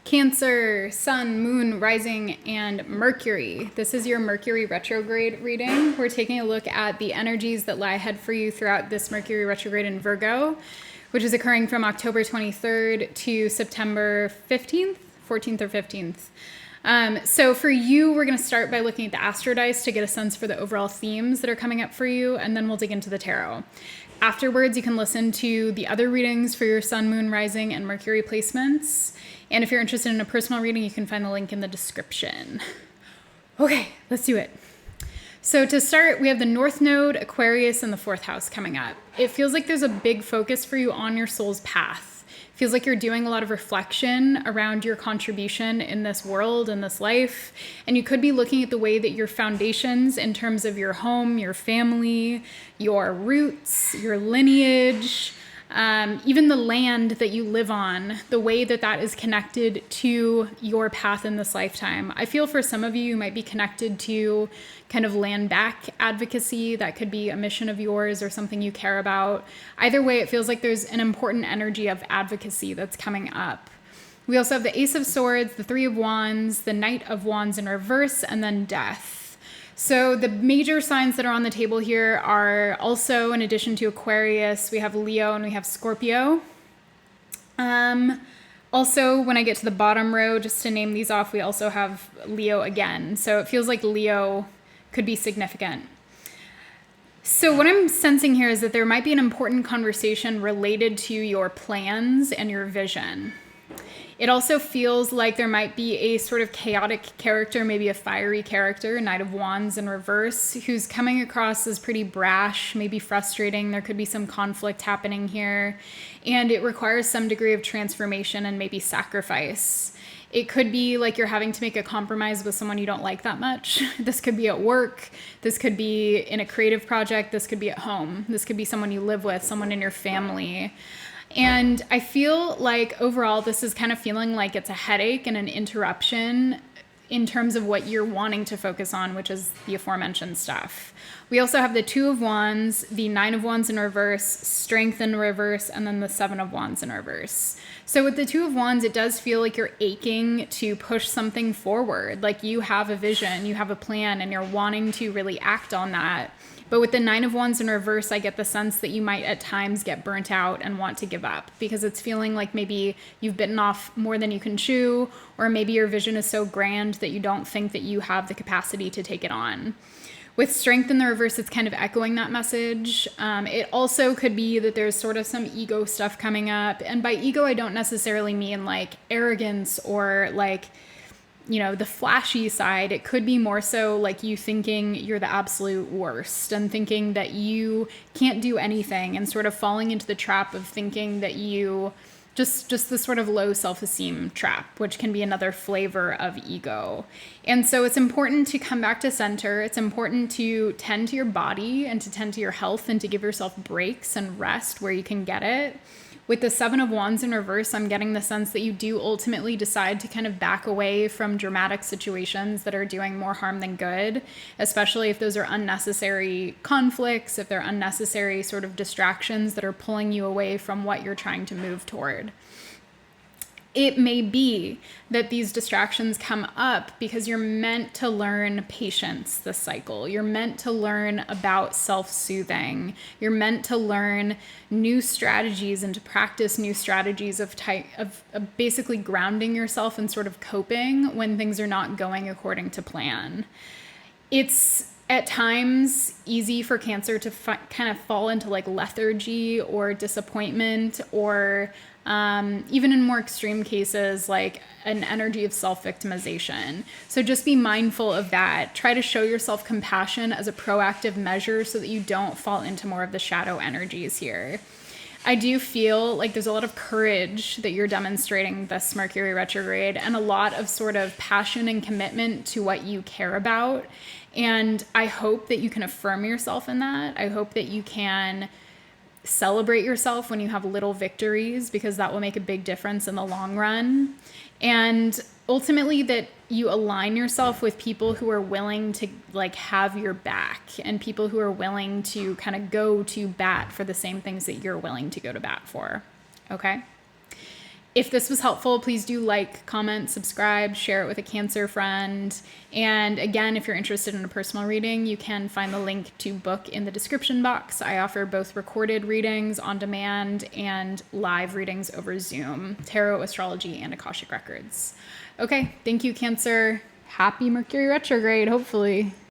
Cancer, Sun, Moon, Rising, and Mercury. This is your Mercury Retrograde reading. We're taking a look at the energies that lie ahead for you throughout this Mercury Retrograde in Virgo, which is occurring from October 23rd to September 15th, 14th or 15th. So for you, we're going to start by looking at the astro dice to get a sense for the overall themes that are coming up for you, and then we'll dig into the tarot. Afterwards, you can listen to the other readings for your Sun, Moon, Rising, and Mercury placements. And if you're interested in a personal reading, you can find the link in the description. Okay, let's do it. So to start, we have the North Node, Aquarius, and the 4th house coming up. It feels like there's a big focus for you on your soul's path. It feels like you're doing a lot of reflection around your contribution in this world, in this life. And you could be looking at the way that your foundations in terms of your home, your family, your roots, your lineage, even the land that you live on, the way that that is connected to your path in this lifetime. I feel for some of you, you might be connected to kind of land back advocacy. That could be a mission of yours or something you care about. Either way, it feels like there's an important energy of advocacy that's coming up. We also have the Ace of Swords, the 3 of Wands, the Knight of Wands in reverse, and then Death. So the major signs that are on the table here are also, in addition to Aquarius, we have Leo and we have Scorpio. Also, when I get to the bottom row, just to name these off, we also have Leo again. So it feels like Leo could be significant. So what I'm sensing here is that there might be an important conversation related to your plans and your vision. It also feels like there might be a sort of chaotic character, maybe a fiery character, Knight of Wands in reverse, who's coming across as pretty brash, maybe frustrating. There could be some conflict happening here, and it requires some degree of transformation and maybe sacrifice. It could be like you're having to make a compromise with someone you don't like that much. This could be at work. This could be in a creative project. This could be at home. This could be someone you live with, someone in your family. And I feel like overall, this is kind of feeling like it's a headache and an interruption in terms of what you're wanting to focus on, which is the aforementioned stuff. We also have the 2 of Wands, the 9 of Wands in reverse, Strength in reverse, and then the 7 of Wands in reverse. So with the 2 of Wands, it does feel like you're aching to push something forward. Like you have a vision, you have a plan, and you're wanting to really act on that. But with the 9 of Wands in reverse, I get the sense that you might at times get burnt out and want to give up because it's feeling like maybe you've bitten off more than you can chew, or maybe your vision is so grand that you don't think that you have the capacity to take it on. With Strength in the reverse, it's kind of echoing that message. It also could be that there's sort of some ego stuff coming up. And by ego, I don't necessarily mean like arrogance or like, you know, the flashy side. It could be more so like you thinking you're the absolute worst and thinking that you can't do anything and sort of falling into the trap of thinking that you just this sort of low self-esteem trap, which can be another flavor of ego. And so it's important to come back to center. It's important to tend to your body and to tend to your health and to give yourself breaks and rest where you can get it. With the 7 of Wands in reverse, I'm getting the sense that you do ultimately decide to kind of back away from dramatic situations that are doing more harm than good, especially if those are unnecessary conflicts, if they're unnecessary sort of distractions that are pulling you away from what you're trying to move toward. It may be that these distractions come up because you're meant to learn patience this cycle. You're meant to learn about self-soothing. You're meant to learn new strategies and to practice new strategies of basically grounding yourself and sort of coping when things are not going according to plan. It's at times easy for Cancer to kind of fall into like lethargy or disappointment or even in more extreme cases, like an energy of self-victimization. So just be mindful of that. Try to show yourself compassion as a proactive measure so that you don't fall into more of the shadow energies here. I do feel like there's a lot of courage that you're demonstrating this Mercury retrograde and a lot of sort of passion and commitment to what you care about. And I hope that you can affirm yourself in that. I hope that you can celebrate yourself when you have little victories, because that will make a big difference in the long run. And ultimately that you align yourself with people who are willing to like have your back and people who are willing to kind of go to bat for the same things that you're willing to go to bat for. Okay. If this was helpful, please do like, comment, subscribe, share it with a Cancer friend. And again, if you're interested in a personal reading, you can find the link to book in the description box. I offer both recorded readings on demand and live readings over Zoom, tarot, astrology, and Akashic Records. Okay, thank you, Cancer. Happy Mercury retrograde, hopefully.